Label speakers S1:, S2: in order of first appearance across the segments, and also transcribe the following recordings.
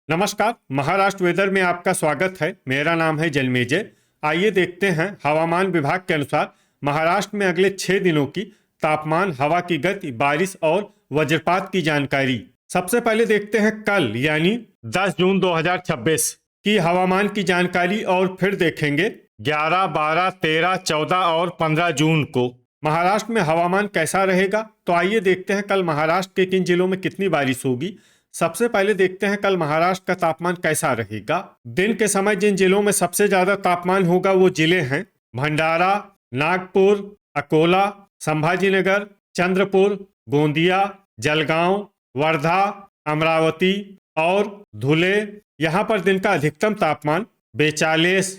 S1: नमस्कार। महाराष्ट्र वेदर में आपका स्वागत है। मेरा नाम है जलमेजय। आइए देखते हैं हवामान विभाग के अनुसार महाराष्ट्र में अगले 6 दिनों की तापमान, हवा की गति, बारिश और वज्रपात की जानकारी। सबसे पहले देखते हैं कल यानी 10 जून 2026 की हवामान की जानकारी और फिर देखेंगे 11, 12, 13, 14 और 15 जून को महाराष्ट्र में हवामान कैसा रहेगा। तो आइए देखते हैं कल महाराष्ट्र के किन जिलों में कितनी बारिश होगी। सबसे पहले देखते हैं कल महाराष्ट्र का तापमान कैसा रहेगा। दिन के समय जिन जिलों में सबसे ज्यादा तापमान होगा वो जिले हैं भंडारा, नागपुर, अकोला, संभाजीनगर, चंद्रपुर, गोंदिया, जलगांव, वर्धा, अमरावती और धुले। यहाँ पर दिन का अधिकतम तापमान 42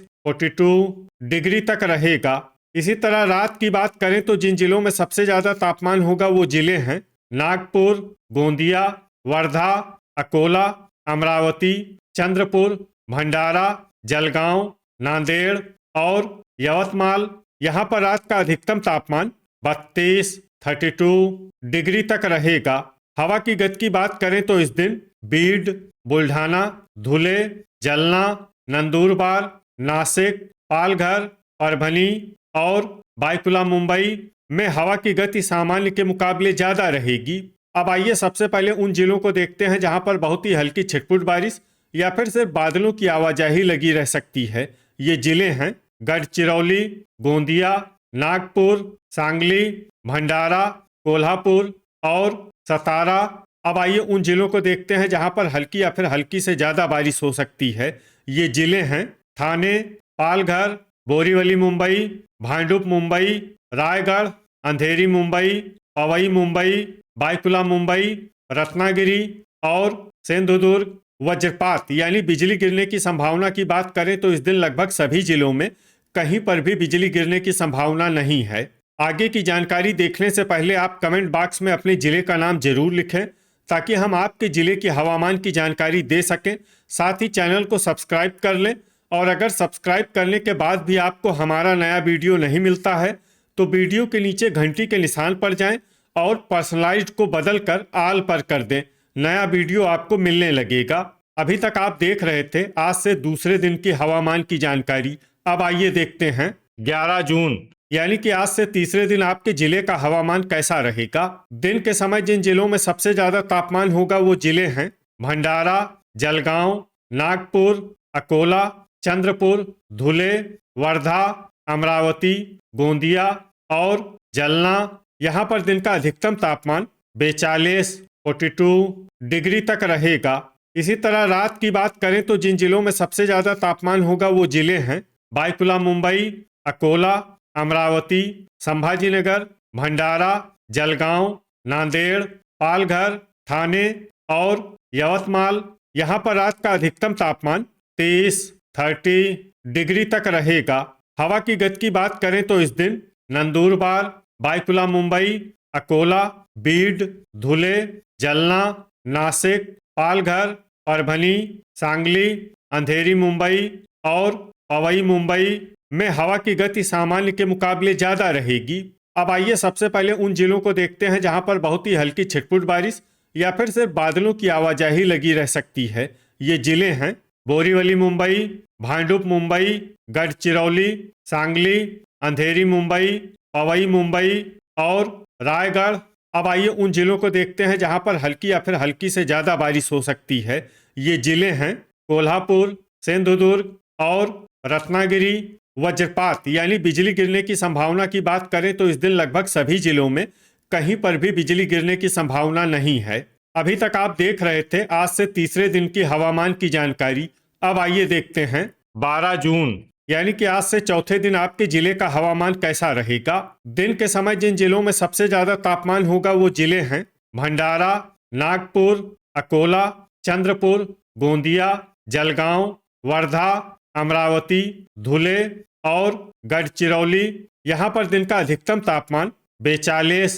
S1: डिग्री तक रहेगा। इसी तरह रात की बात करें तो जिन जिलों में सबसे ज्यादा तापमान होगा वो जिले हैं नागपुर, गोंदिया, वर्धा, अकोला, अमरावती, चंद्रपुर, भंडारा, जलगांव, नांदेड़ और यवतमाल। यहाँ पर रात का अधिकतम तापमान 32 डिग्री तक रहेगा। हवा की गति की बात करें तो इस दिन बीड, बुल्ढाना, धुले, जलना, नंदुरबार, नासिक, पालघर, परभनी और बायकुला मुंबई में हवा की गति सामान्य के मुकाबले ज्यादा रहेगी। अब आइए सबसे पहले उन जिलों को देखते हैं जहां पर बहुत ही हल्की छिटपुट बारिश या फिर सिर्फ बादलों की आवाजाही लगी रह सकती है। ये जिले हैं गढ़चिरौली, गोंदिया, नागपुर, सांगली, भंडारा, कोल्हापुर और सतारा। अब आइए उन जिलों को देखते हैं जहां पर हल्की या फिर हल्की से ज्यादा बारिश हो सकती है। ये जिले हैं ठाणे, पालघर, बोरीवली मुंबई, भांडुप मुंबई, रायगढ़, अंधेरी मुंबई, पवई मुंबई, बायकुला मुंबई, रत्नागिरी और सिंधुदुर्ग। वज्रपात यानी बिजली गिरने की संभावना की बात करें तो इस दिन लगभग सभी जिलों में कहीं पर भी बिजली गिरने की संभावना नहीं है। आगे की जानकारी देखने से पहले आप कमेंट बॉक्स में अपने जिले का नाम जरूर लिखें ताकि हम आपके जिले की हवामान की जानकारी दे सकें। साथ ही चैनल को सब्सक्राइब कर लें और अगर सब्सक्राइब करने के बाद भी आपको हमारा नया वीडियो नहीं मिलता है तो वीडियो के नीचे घंटी के निशान पर जाएं और पर्सनलाइज्ड को बदलकर आल पर कर दें। नया वीडियो आपको मिलने लगेगा। अभी तक आप देख रहे थे आज से दूसरे दिन की हवामान की जानकारी। अब आइए देखते हैं 11 जून यानी कि आज से तीसरे दिन आपके जिले का हवामान कैसा रहेगा। दिन के समय जिन जिलों में सबसे ज्यादा तापमान होगा वो जिले हैं भंडारा, जलगांव, नागपुर, अकोला, चंद्रपुर, धुले, वर्धा, अमरावती, गोंदिया और जलना। यहाँ पर दिन का अधिकतम तापमान 42 डिग्री तक रहेगा। इसी तरह रात की बात करें तो जिन जिलों में सबसे ज्यादा तापमान होगा वो जिले हैं बायकुला मुंबई, अकोला, अमरावती, संभाजीनगर, भंडारा, जलगांव, नांदेड़, पालघर, ठाणे और यवतमाल। यहाँ पर रात का अधिकतम तापमान 30 डिग्री तक रहेगा। हवा की गति की बात करें तो इस दिन नंदुरबार, बायकुला मुंबई, अकोला, बीड, धुले, जलना, नासिक, पालघर, परभनी, सांगली, अंधेरी मुंबई और पवई मुंबई में हवा की गति सामान्य के मुकाबले ज्यादा रहेगी। अब आइए सबसे पहले उन जिलों को देखते हैं जहां पर बहुत ही हल्की छिटपुट बारिश या फिर सिर्फ बादलों की आवाजाही लगी रह सकती है। ये जिले हैं बोरीवली मुंबई, भांडुप मुंबई, गढ़चिरौली, सांगली, अंधेरी मुंबई, पवई मुंबई और रायगढ़। अब आइए उन जिलों को देखते हैं जहां पर हल्की या फिर हल्की से ज्यादा बारिश हो सकती है। ये जिले हैं कोल्हापुर, सिंधुदुर्ग और रत्नागिरी। वज्रपात यानी बिजली गिरने की संभावना की बात करें तो इस दिन लगभग सभी जिलों में कहीं पर भी बिजली गिरने की संभावना नहीं है। अभी तक आप देख रहे थे आज से तीसरे दिन की हवामान की जानकारी। अब आइए देखते हैं 12 जून यानी कि आज से चौथे दिन आपके जिले का हवामान कैसा रहेगा। दिन के समय जिन जिलों में सबसे ज्यादा तापमान होगा वो जिले हैं भंडारा, नागपुर, अकोला, चंद्रपुर, गोंदिया, जलगांव, वर्धा, अमरावती, धुले और गढ़चिरौली। यहाँ पर दिन का अधिकतम तापमान 42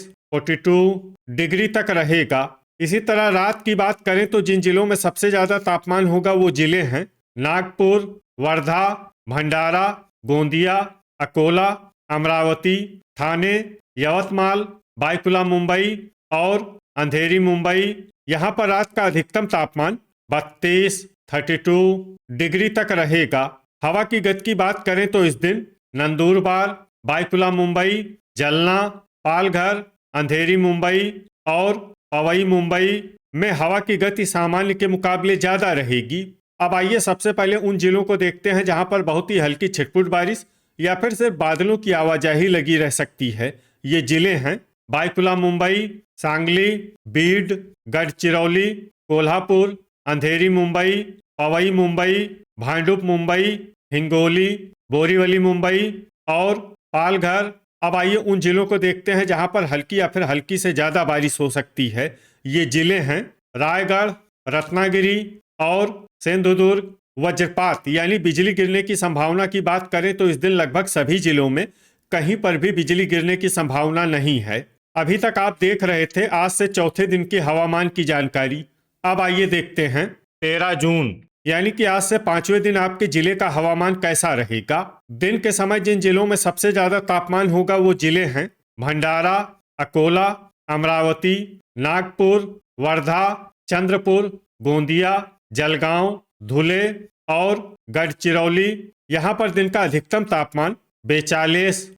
S1: डिग्री तक रहेगा। इसी तरह रात की बात करें तो जिन जिलों में सबसे ज्यादा तापमान होगा वो जिले हैं नागपुर, वर्धा, भंडारा, गोंदिया, अकोला, अमरावती, ठाणे, यवतमाल, बायकुला मुंबई और अंधेरी मुंबई। यहाँ पर रात का अधिकतम तापमान 32 32 डिग्री तक रहेगा। हवा की गति की बात करें तो इस दिन नंदुरबार, बायकुला मुंबई, जलना, पालघर, अंधेरी मुंबई और पवई मुंबई में हवा की गति सामान्य के मुकाबले ज्यादा रहेगी। अब आइए सबसे पहले उन जिलों को देखते हैं जहां पर बहुत ही हल्की छिटपुट बारिश या फिर सिर्फ बादलों की आवाजाही लगी रह सकती है। ये जिले हैं बायकुला मुंबई, सांगली, बीड, गढ़चिरौली, कोल्हापुर, अंधेरी मुंबई, पवई मुंबई, भांडुप मुंबई, हिंगोली, बोरीवली मुंबई और पालघर। अब आइए उन जिलों को देखते हैं जहां पर हल्की या फिर हल्की से ज्यादा बारिश हो सकती है। ये जिले हैं रायगढ़, रत्नागिरी और सिंधुदुर्ग। वज्रपात यानी बिजली गिरने की संभावना की बात करें तो इस दिन लगभग सभी जिलों में कहीं पर भी बिजली गिरने की संभावना नहीं है। अभी तक आप देख रहे थे आज से चौथे दिन की हवामान की जानकारी। अब आइए देखते हैं 13 जून यानी कि आज से पांचवें दिन आपके जिले का हवामान कैसा रहेगा। दिन के समय जिन जिलों में सबसे ज्यादा तापमान होगा वो जिले हैं भंडारा, अकोला, अमरावती, नागपुर, वर्धा, चंद्रपुर, गोंदिया, जलगांव, धुले और गढ़चिरौली। यहाँ पर दिन का अधिकतम तापमान 42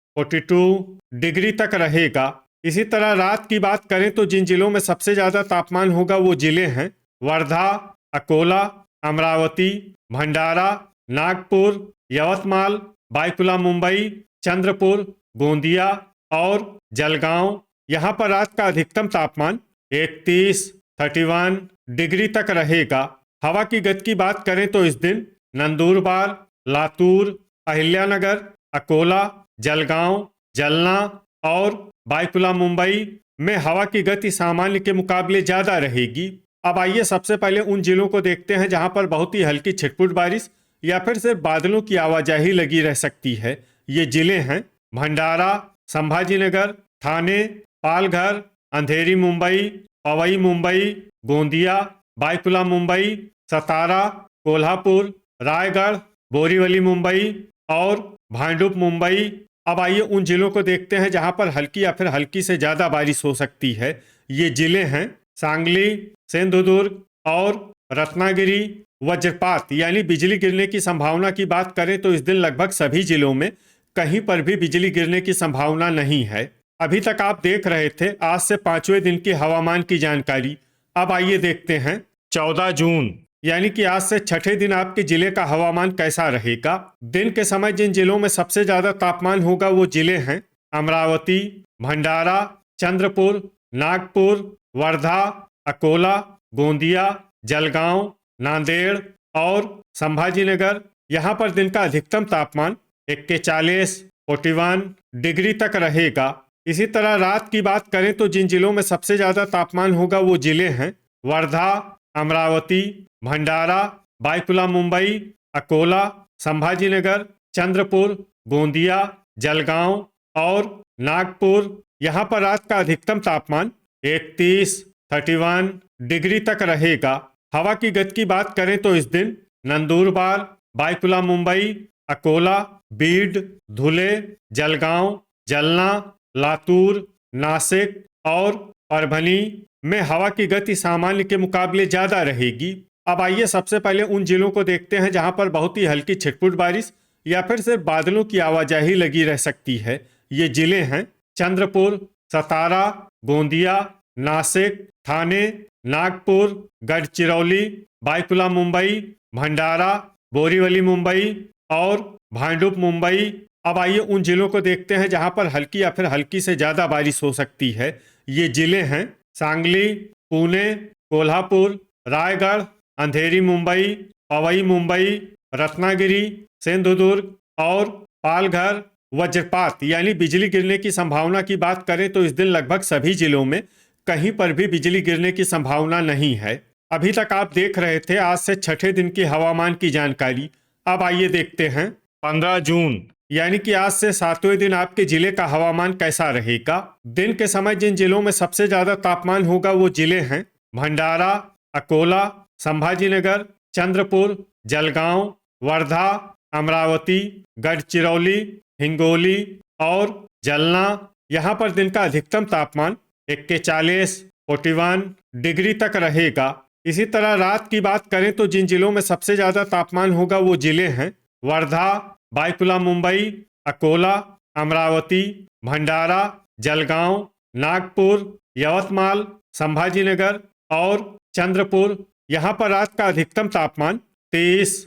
S1: डिग्री तक रहेगा। इसी तरह रात की बात करें तो जिन जिलों में सबसे ज्यादा तापमान होगा वो जिले हैं वर्धा, अकोला, अमरावती, भंडारा, नागपुर, यवतमाल, बायकुला मुंबई, चंद्रपुर, गोंदिया और जलगांव। यहाँ पर रात का अधिकतम तापमान 31 डिग्री तक रहेगा। हवा की गति की बात करें तो इस दिन नंदुरबार, लातूर, अहिल्यानगर, अकोला, जलगांव, जलना और बायकुला मुंबई में हवा की गति सामान्य के मुकाबले ज्यादा रहेगी। अब आइए सबसे पहले उन जिलों को देखते हैं जहां पर बहुत ही हल्की छिटपुट बारिश या फिर सिर्फ बादलों की आवाजाही लगी रह सकती है। ये जिले हैं भंडारा, संभाजीनगर, ठाणे, पालघर, अंधेरी मुंबई, पवई मुंबई, गोंदिया, बायकुला मुंबई, सतारा, कोल्हापुर, रायगढ़, बोरीवली मुंबई और भांडुप मुंबई। अब आइए उन जिलों को देखते हैं जहां पर हल्की या फिर हल्की से ज्यादा बारिश हो सकती है। ये जिले हैं सांगली, सिंधुदुर्ग और रत्नागिरी। वज्रपात यानी बिजली गिरने की संभावना की बात करें तो इस दिन लगभग सभी जिलों में कहीं पर भी बिजली गिरने की संभावना नहीं है। अभी तक आप देख रहे थे आज से पांचवें दिन की हवामान की जानकारी। अब आइए देखते हैं 14 जून यानी कि आज से छठे दिन आपके जिले का हवामान कैसा रहेगा। दिन के समय जिन जिलों में सबसे ज्यादा तापमान होगा वो जिले हैं अमरावती, भंडारा, चंद्रपुर, नागपुर, वर्धा, अकोला, गोंदिया, जलगांव, नांदेड़ और संभाजीनगर। यहाँ पर दिन का अधिकतम तापमान 41 डिग्री तक रहेगा। इसी तरह रात की बात करें तो जिन जिलों में सबसे ज्यादा तापमान होगा वो जिले हैं वर्धा, अमरावती, भंडारा, बायकुला मुंबई, अकोला, संभाजीनगर, चंद्रपुर, गोंदिया, जलगांव और नागपुर। यहाँ पर रात का अधिकतम तापमान 31 डिग्री तक रहेगा। हवा की गति की बात करें तो इस दिन नंदुरबार, बायकुला मुंबई, अकोला, बीड, धुले, जलगांव, जलना, लातूर, नासिक और परभनी में हवा की गति सामान्य के मुकाबले ज्यादा रहेगी। अब आइए सबसे पहले उन जिलों को देखते हैं जहां पर बहुत ही हल्की छिटपुट बारिश या फिर सिर्फ बादलों की आवाजाही लगी रह सकती है। ये जिले हैं चंद्रपुर, सतारा, गोंदिया, नासिक, ठाणे, नागपुर, गढ़चिरौली, बायकुला मुंबई, भंडारा, बोरीवली मुंबई और भांडुप मुंबई। अब आइए उन जिलों को देखते हैं जहां पर हल्की या फिर हल्की से ज्यादा बारिश हो सकती है। ये जिले हैं सांगली, पुणे, कोल्हापुर, रायगढ़, अंधेरी मुंबई, पवई मुंबई, रत्नागिरी, सिंधुदुर्ग और पालघर। वज्रपात यानी बिजली गिरने की संभावना की बात करें तो इस दिन लगभग सभी जिलों में कहीं पर भी बिजली गिरने की संभावना नहीं है। अभी तक आप देख रहे थे आज से छठे दिन की हवामान की जानकारी। अब आइए देखते हैं 15 जून यानी कि आज से सातवें दिन आपके जिले का हवामान कैसा रहेगा। दिन के समय जिन जिलों में सबसे ज्यादा तापमान होगा वो जिले हैं भंडारा, अकोला, संभाजीनगर, चंद्रपुर, जलगांव, वर्धा, अमरावती, गढ़चिरौली, हिंगोली और जलना। यहाँ पर दिन का अधिकतम तापमान 41 डिग्री तक रहेगा। इसी तरह रात की बात करें तो जिन जिलों में सबसे ज्यादा तापमान होगा वो जिले हैं वर्धा, बाईकुला मुंबई, अकोला, अमरावती, भंडारा, जलगांव, नागपुर, यवतमाल, संभाजीनगर और चंद्रपुर। यहाँ पर रात का अधिकतम तापमान 30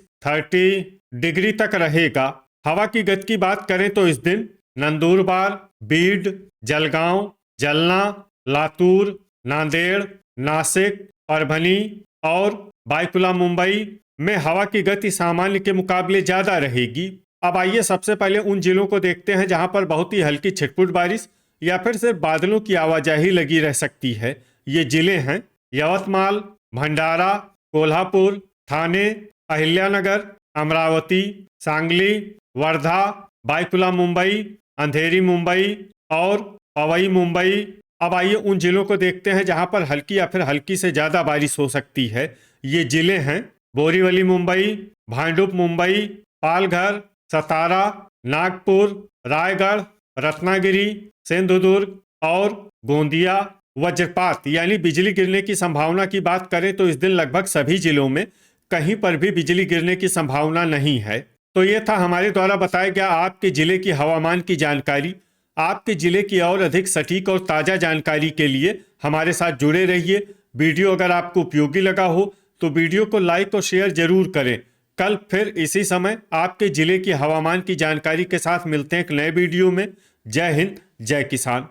S1: डिग्री तक रहेगा। हवा की गति की बात करें तो इस दिन नंदुरबार, बीड, जलगांव, जलना, लातूर, नांदेड़, नासिक, परभनी और बाईकुला मुंबई में हवा की गति सामान्य के मुकाबले ज्यादा रहेगी। अब आइए सबसे पहले उन जिलों को देखते हैं जहां पर बहुत ही हल्की छिटपुट बारिश या फिर सिर्फ बादलों की आवाजाही लगी रह सकती है। ये जिले हैं यवतमाल, भंडारा, कोल्हापुर, ठाणे, अहिल्यानगर, अमरावती, सांगली, वर्धा, बाईकुला मुंबई, अंधेरी मुंबई और पवई मुंबई। अब आइए उन जिलों को देखते हैं जहां पर हल्की या फिर हल्की से ज़्यादा बारिश हो सकती है। ये जिले हैं बोरीवली मुंबई, भांडुप मुंबई, पालघर, सतारा, नागपुर, रायगढ़, रत्नागिरी, सिंधुदुर्ग और गोंदिया। वज्रपात यानी बिजली गिरने की संभावना की बात करें तो इस दिन लगभग सभी जिलों में कहीं पर भी बिजली गिरने की संभावना नहीं है। तो ये था हमारे द्वारा बताया गया आपके जिले की हवामान की जानकारी। आपके जिले की और अधिक सटीक और ताज़ा जानकारी के लिए हमारे साथ जुड़े रहिए। वीडियो अगर आपको उपयोगी लगा हो तो वीडियो को लाइक और शेयर जरूर करें। कल फिर इसी समय आपके जिले की हवामान की जानकारी के साथ मिलते हैं एक नए वीडियो में। जय हिंद, जय किसान।